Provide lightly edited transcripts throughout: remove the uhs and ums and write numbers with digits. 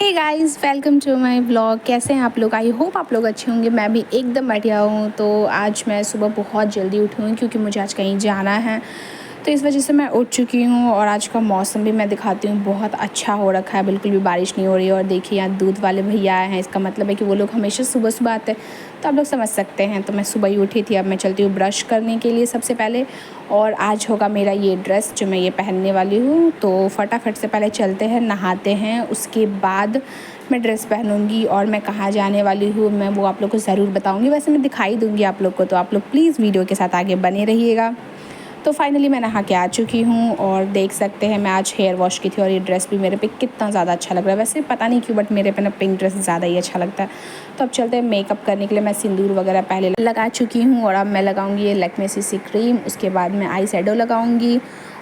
Hey guys, welcome to my vlog. कैसे हैं आप लोग? आई होप आप लोग अच्छे होंगे। मैं भी एकदम बढ़िया हूँ। तो आज मैं सुबह बहुत जल्दी उठी हूँ क्योंकि मुझे आज कहीं जाना है, तो इस वजह से मैं उठ चुकी हूँ। और आज का मौसम भी मैं दिखाती हूँ, बहुत अच्छा हो रखा है, बिल्कुल भी बारिश नहीं हो रही है। और देखिए यहाँ दूध वाले भैया आए हैं, इसका मतलब है कि वो लोग हमेशा सुबह सुबह आते हैं, तो आप लोग समझ सकते हैं। तो मैं सुबह ही उठी थी। अब मैं चलती हूँ ब्रश करने के लिए सबसे पहले, और आज होगा मेरा ये ड्रेस जो मैं ये पहनने वाली हूँ। तो फटाफट से पहले चलते हैं, नहाते हैं, उसके बाद मैं ड्रेस पहनूंगी। और मैं कहाँ जाने वाली हूँ मैं वो आप लोग को ज़रूर बताऊंगी। वैसे मैं दिखाई दूंगी आप लोग को, तो आप लोग प्लीज़ वीडियो के साथ आगे बने रहिएगा। तो फाइनली मैं नहा के आ चुकी हूँ, और देख सकते हैं मैं आज हेयर वॉश की थी, और ये ड्रेस भी मेरे पे कितना ज़्यादा अच्छा लग रहा है। वैसे पता नहीं क्यों, बट मेरे पे ना पिंक ड्रेस ज़्यादा ही अच्छा लगता है। तो अब चलते हैं मेकअप करने के लिए। मैं सिंदूर वगैरह पहले लगा चुकी हूँ, और अब मैं लगाऊंगी ये लैक्मे सीसी क्रीम। उसके बाद मैं आई शेडो लगाऊंगी,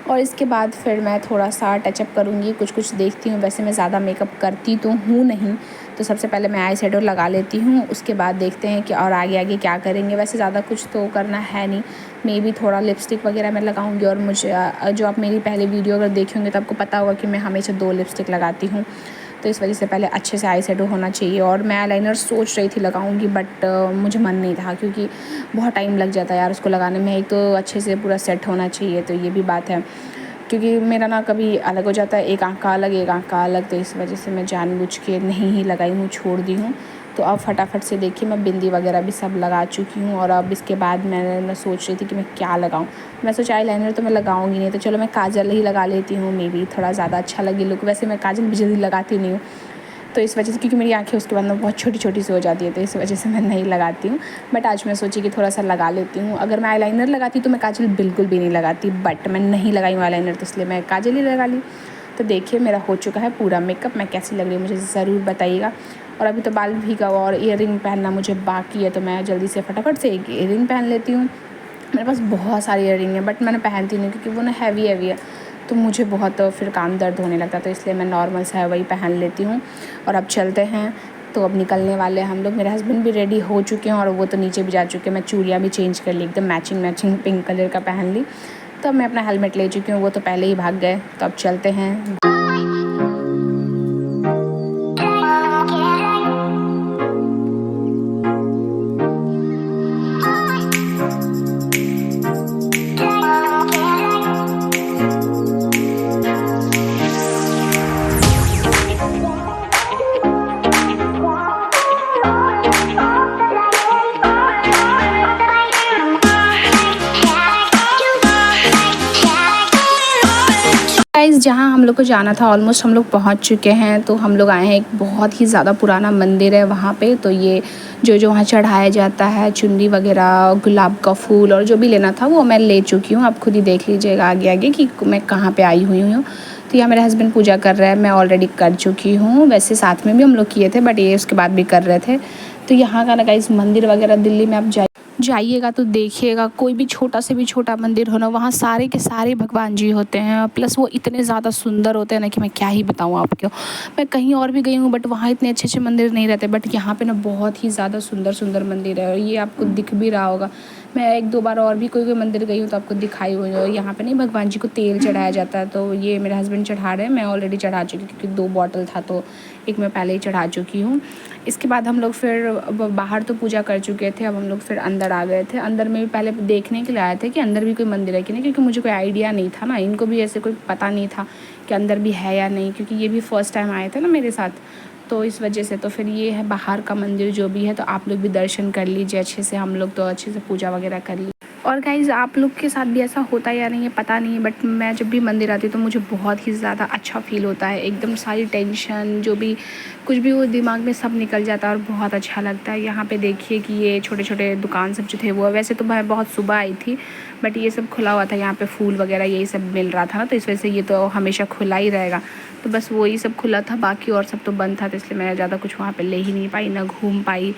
और इसके बाद फिर मैं थोड़ा सा टचअप करूँगी। कुछ देखती हूँ, वैसे मैं ज़्यादा मेकअप करती तो हूँ नहीं। तो सबसे पहले मैं आई शेडो लगा लेती हूँ, उसके बाद देखते हैं कि और आगे आगे क्या करेंगे। वैसे ज़्यादा कुछ तो करना है नहीं, मे बी थोड़ा लिपस्टिक वगैरह मैं लगाऊंगी। और मुझे जो आप मेरी पहले वीडियो अगर देखे होंगे तो आपको पता होगा कि मैं हमेशा 2 लिपस्टिक लगाती हूँ। तो इस वजह से पहले अच्छे से आई शेडो होना चाहिए। और मैं आईलाइनर सोच रही थी लगाऊंगी, बट मुझे मन नहीं था, क्योंकि बहुत टाइम लग जाता है यार उसको लगाने में। एक तो अच्छे से पूरा सेट होना चाहिए, तो ये भी बात है। क्योंकि मेरा ना कभी अलग हो जाता है, एक आँख का अलग एक आँख का अलग। तो इस वजह से मैं जानबूझ के नहीं ही लगाई हूँ, छोड़ दी हूँ। तो अब फटाफट से देखिए मैं बिंदी वगैरह भी सब लगा चुकी हूँ। और अब इसके बाद मैं सोच रही थी कि मैं क्या लगाऊँ। मैं सोचा आई लाइनर तो मैं लगाऊंगी नहीं, तो चलो मैं काजल ही लगा लेती हूँ, मे बी थोड़ा ज़्यादा अच्छा लगे लुक। वैसे मैं काजल भी जल्दी लगाती नहीं हूँ, तो इस वजह से, क्योंकि मेरी आँखें उसके बाद में बहुत छोटी छोटी सी हो जाती है, तो इस वजह से मैं नहीं लगाती हूँ। बट आज मैं सोची कि थोड़ा सा लगा लेती हूँ। अगर मैं आईलाइनर लगाती तो मैं काजल बिल्कुल भी नहीं लगाती, बट मैं नहीं लगाई हूँ आईलाइनर, तो इसलिए मैं काजल ही लगा ली। तो देखिए मेरा हो चुका है पूरा मेकअप। मैं कैसी लग रही हूँ मुझे ज़रूर बताइएगा। और अभी तो बाल भीगा हुआ, और ईयरिंग पहनना मुझे बाकी है, तो मैं जल्दी से फटाफट से एक ईयरिंग पहन लेती हूँ। मेरे पास बहुत सारी ईयरिंग है, बट मैंने पहनती नहीं क्योंकि वो ना हैवी है, तो मुझे बहुत फिर कान दर्द होने लगता है, तो इसलिए मैं नॉर्मल सा है वही पहन लेती हूँ। और अब चलते हैं, तो अब निकलने वाले हैं हम लोग। मेरे हस्बैंड भी रेडी हो चुके हैं, और वो तो नीचे भी जा चुके हैं। मैं चूड़ियाँ भी चेंज कर ली, एकदम मैचिंग पिंक कलर का पहन ली। तो अब मैं अपना हेलमेट ले चुकी हूँ, वो तो पहले ही भाग गए। तो अब चलते हैं। गाइस, जहाँ हम लोग को जाना था ऑलमोस्ट हम लोग पहुँच चुके हैं। तो हम लोग आए हैं, एक बहुत ही ज़्यादा पुराना मंदिर है वहाँ पे। तो ये जो वहाँ चढ़ाया जाता है चुनरी वगैरह, गुलाब का फूल, और जो भी लेना था वो मैं ले चुकी हूँ। आप खुद ही देख लीजिएगा आगे आगे कि मैं कहाँ पे आई हुई हूँ। तो यहाँ मेरे हस्बैंड पूजा कर रहे हैं, मैं ऑलरेडी कर चुकी हूँ। वैसे साथ में भी हम लोग किए थे, बट ये उसके बाद भी कर रहे थे। तो यहाँ का ना गाइस मंदिर वगैरह दिल्ली में आप जाइएगा तो देखिएगा, कोई भी छोटा से भी छोटा मंदिर हो ना, वहाँ सारे के सारे भगवान जी होते हैं। प्लस वो इतने ज़्यादा सुंदर होते हैं ना कि मैं क्या ही बताऊँ आपको। मैं कहीं और भी गई हूँ, बट वहाँ इतने अच्छे अच्छे मंदिर नहीं रहते, बट यहाँ पे ना बहुत ही ज़्यादा सुंदर सुंदर मंदिर है। और ये आपको दिख भी रहा होगा। मैं 1-2 बार और भी कोई मंदिर गई हूँ तो आपको दिखाई हुई है। यहाँ पे नहीं भगवान जी को तेल चढ़ाया जाता है, तो ये मेरे हस्बैंड चढ़ा रहे हैं, मैं ऑलरेडी चढ़ा चुकी क्योंकि 2 बॉटल था, तो एक मैं पहले ही चढ़ा चुकी हूँ। इसके बाद हम लोग फिर बाहर तो पूजा कर चुके थे, अब हम लोग फिर अंदर आ गए थे। अंदर में भी पहले देखने के लिए आए थे कि अंदर भी कोई मंदिर है कि नहीं, क्योंकि मुझे कोई आइडिया नहीं था ना, इनको भी ऐसे कोई पता नहीं था कि अंदर भी है या नहीं, क्योंकि ये भी फर्स्ट टाइम आए थे ना मेरे साथ। तो इस वजह से तो फिर ये है बाहर का मंदिर जो भी है, तो आप लोग भी दर्शन कर लीजिए अच्छे से। हम लोग तो अच्छे से पूजा वगैरह कर ली। और गाइज़, आप लोग के साथ भी ऐसा होता है या नहीं है पता नहीं है, बट मैं जब भी मंदिर आती हूँ तो मुझे बहुत ही ज़्यादा अच्छा फील होता है। एकदम सारी टेंशन जो भी कुछ भी वो दिमाग में सब निकल जाता है, और बहुत अच्छा लगता है। यहाँ पे देखिए कि ये छोटे छोटे दुकान सब जो थे वो, वैसे तो मैं बहुत सुबह आई थी, बट ये सब खुला हुआ था। यहाँ पे फूल वगैरह यही सब मिल रहा था ना, तो इस वजह से ये तो हमेशा खुला ही रहेगा। तो बस वही सब खुला था, बाकी और सब तो बंद था, तो इसलिए मैं ज़्यादा कुछ वहाँ पे ले ही नहीं पाई, ना घूम पाई।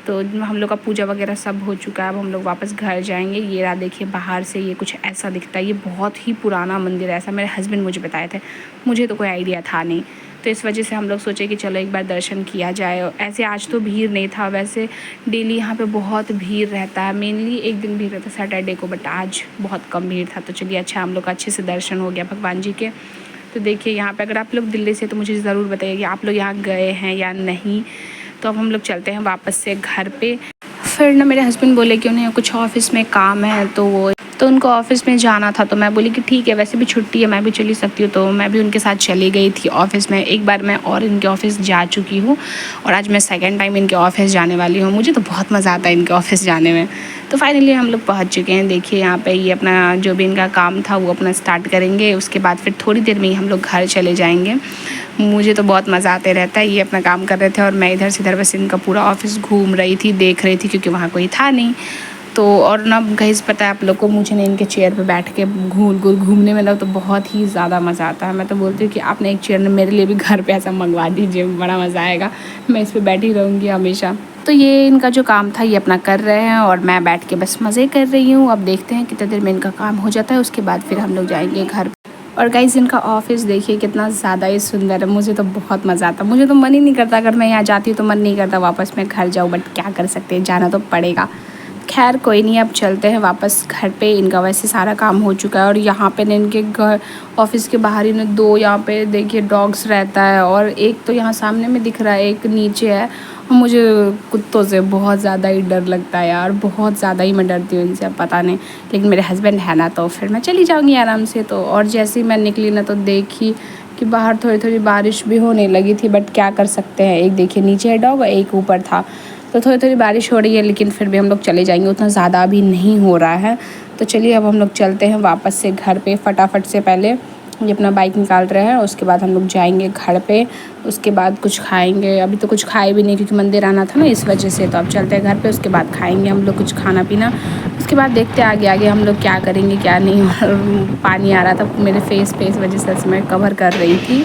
तो हम लोग का पूजा वगैरह सब हो चुका है, अब हम लोग वापस घर जाएंगे। ये रहा देखिए बाहर से ये कुछ ऐसा दिखता है। ये बहुत ही पुराना मंदिर है, ऐसा मेरे हस्बैंड मुझे बताए थे, मुझे तो कोई आइडिया था नहीं। तो इस वजह से हम लोग सोचे कि चलो एक बार दर्शन किया जाए। ऐसे आज तो भीड़ नहीं था, वैसे डेली यहाँ पे बहुत भीड़ रहता है, मेनली एक दिन भीड़ रहता है सैटरडे को, बट आज बहुत कम भीड़ था। तो चलिए अच्छा, हम लोग का अच्छे से दर्शन हो गया भगवान जी के। तो देखिए यहाँ पे अगर आप लोग दिल्ली से तो मुझे ज़रूर बताइए कि आप लोग यहाँ गए हैं या नहीं। तो अब हम लोग चलते हैं वापस से घर पे। फिर ना मेरे हस्बैंड बोले कि उन्हें कुछ ऑफ़िस में काम है तो उनको ऑफ़िस में जाना था। तो मैं बोली कि ठीक है, वैसे भी छुट्टी है, मैं भी चली सकती हूँ। तो मैं भी उनके साथ चली गई थी ऑफ़िस में। एक बार मैं और इनके ऑफ़िस जा चुकी हूँ और आज मैं सेकंड टाइम इनके ऑफ़िस जाने वाली हूँ। मुझे तो बहुत मज़ा आता है इनके ऑफ़िस जाने में। तो फाइनली हम लोग पहुँच चुके हैं। देखिए यहाँ पे ये अपना जो भी इनका काम था वो अपना स्टार्ट करेंगे। उसके बाद फिर थोड़ी देर में ही हम लोग घर चले जाएंगे। मुझे तो बहुत मज़ा आते रहता है। ये अपना काम कर रहे थे और मैं इधर से इधर बस इनका पूरा ऑफ़िस घूम रही थी, देख रही थी, क्योंकि वहाँ कोई था नहीं। तो और ना गाइस पता है आप लोग को, मुझे ना इनके चेयर पे बैठ के गोल गोल घूमने में ना तो बहुत ही ज़्यादा मज़ा आता है। मैं तो बोलती हूँ कि आपने एक चेयर मेरे लिए भी घर पे ऐसा मंगवा दीजिए, बड़ा मज़ा आएगा। मैं इस पर बैठी रहूँगी हमेशा। तो ये इनका जो काम था ये अपना कर रहे हैं और मैं बैठ के बस मज़े कर रही हूँ। अब देखते हैं कितनी देर में इनका काम हो जाता है, उसके बाद फिर हम लोग जाएंगे घर। और गाइस इनका ऑफिस देखिए कितना ज़्यादा ही सुंदर है। मुझे तो बहुत मज़ा आता, मुझे तो मन ही नहीं करता, अगर मैं यहाँ जाती हूँ तो मन नहीं करता वापस मैं घर जाऊँ, बट क्या कर सकते हैं, जाना तो पड़ेगा। खैर कोई नहीं, अब चलते हैं वापस घर पे। इनका वैसे सारा काम हो चुका है और यहाँ पे ना इनके घर ऑफिस के बाहर ही ना दो यहाँ पे देखिए डॉग्स रहता है और एक तो यहाँ सामने में दिख रहा है, एक नीचे है। और मुझे कुत्तों से बहुत ज़्यादा ही डर लगता है यार, बहुत ज़्यादा ही मैं डरती हूँ इनसे, अब पता नहीं। लेकिन मेरे हस्बैंड है ना तो फिर मैं चली जाऊँगी आराम से। तो और जैसे ही मैं निकली ना तो देखी कि बाहर थोड़ी थोड़ी बारिश भी होने लगी थी, बट क्या कर सकते हैं। एक देखिए नीचे है डॉग, एक ऊपर था, तो थोड़ी थोड़ी बारिश हो रही है, लेकिन फिर भी हम लोग चले जाएंगे, उतना ज़्यादा अभी नहीं हो रहा है। तो चलिए अब हम लोग चलते हैं वापस से घर पे फटाफट से। पहले ये अपना बाइक निकाल रहे हैं, उसके बाद हम लोग जाएंगे घर पे। उसके बाद कुछ खाएंगे, अभी तो कुछ खाए भी नहीं क्योंकि मंदिर आना था ना इस वजह से। तो अब चलते हैं घर पे, उसके बाद खाएंगे हम लोग कुछ खाना पीना। उसके बाद देखते हैं आगे आगे हम लोग क्या करेंगे क्या नहीं। और पानी आ रहा था मेरे फेस पे, इस वजह से मैं कवर कर रही थी।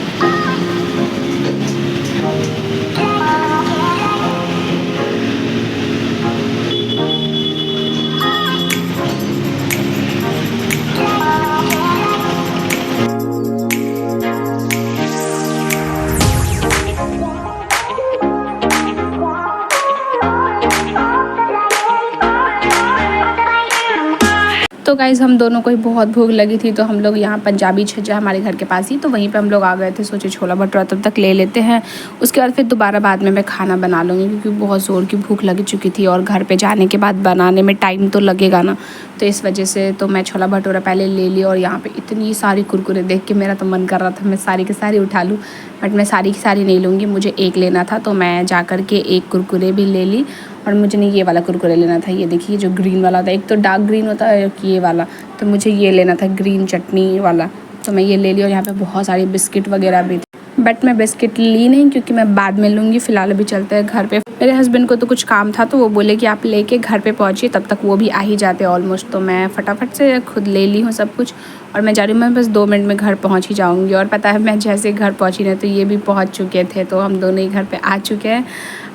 तो गाइज़ हम दोनों को ही बहुत भूख लगी थी, तो हम लोग यहाँ पंजाबी छज्जा हमारे घर के पास ही, तो वहीं पे हम लोग आ गए थे। सोचे छोला भटूरा तब तक ले लेते हैं, उसके बाद फिर दोबारा बाद में मैं खाना बना लूँगी, क्योंकि बहुत ज़ोर की भूख लग चुकी थी और घर पे जाने के बाद बनाने में टाइम तो लगेगा ना। तो इस वजह से तो मैं छोला भटूरा पहले ले ली। और यहाँ पे इतनी सारी कुरकुरे देख के मेरा तो मन कर रहा था मैं सारी की सारी उठा लूँ, बट मैं सारी की सारी नहीं लूँगी, मुझे एक लेना था। तो मैं जा कर के एक कुरकुरे भी ले ली। और मुझे नहीं ये वाला कुरकुरे लेना था, ये देखिए जो ग्रीन वाला होता है, एक तो डार्क ग्रीन होता है ये वाला, तो मुझे ये लेना था ग्रीन चटनी वाला। तो मैं ये ले ली। और यहाँ पे बहुत सारी बिस्किट वगैरह भी थी, बट मैं बिस्किट ली नहीं क्योंकि मैं बाद में लूँगी। फ़िलहाल अभी चलते हैं घर पे। मेरे हस्बैंड को तो कुछ काम था तो वो बोले कि आप लेके घर पे पहुँचिए, तब तक वो भी आ ही जाते ऑलमोस्ट। तो मैं फटाफट से खुद ले ली हूँ सब कुछ और मैं जा रही हूँ। मैं बस 2 मिनट में घर पहुँच ही जाऊँगी। और पता है मैं जैसे घर पहुँची ना तो ये भी पहुँच चुके थे, तो हम दोनों ही घर पे आ चुके हैं।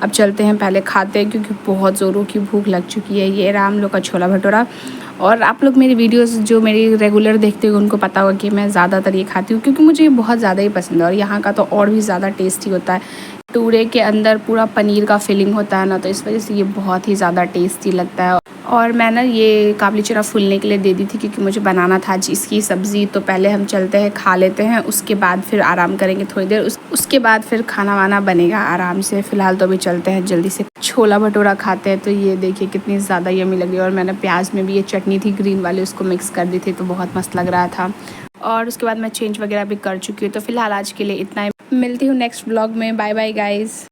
अब चलते हैं पहले खाते हैं, क्योंकि बहुत ज़ोरों की भूख लग चुकी है। ये रहा हम लोग का छोला भटूरा। और आप लोग मेरी वीडियोस जो मेरी रेगुलर देखते हो उनको पता होगा कि मैं ज़्यादातर ये खाती हूँ, क्योंकि मुझे ये बहुत ज़्यादा ही पसंद है। और यहाँ का तो और भी ज़्यादा टेस्टी होता है। भटूरे के अंदर पूरा पनीर का फिलिंग होता है ना, तो इस वजह से ये बहुत ही ज़्यादा टेस्टी लगता है। और मैं ना ये काबली चना फूलने के लिए दे दी थी, क्योंकि मुझे बनाना था आज इसकी सब्ज़ी। तो पहले हम चलते हैं खा लेते हैं, उसके बाद फिर आराम करेंगे थोड़ी देर, उसके बाद फिर खाना वाना बनेगा आराम से। फ़िलहाल तो अभी चलते हैं जल्दी से छोला भटूरा खाते हैं। तो ये देखिए कितनी ज़्यादा यम्मी लग रही है। और मैंने प्याज में भी ये चटनी थी ग्रीन वाली, उसको मिक्स कर दी थी, तो बहुत मस्त लग रहा था। और उसके बाद मैं चेंज वगैरह भी कर चुकी हूँ। तो फ़िलहाल आज के लिए इतना ही, मिलती हूँ नेक्स्ट ब्लॉग में। Bye bye guys.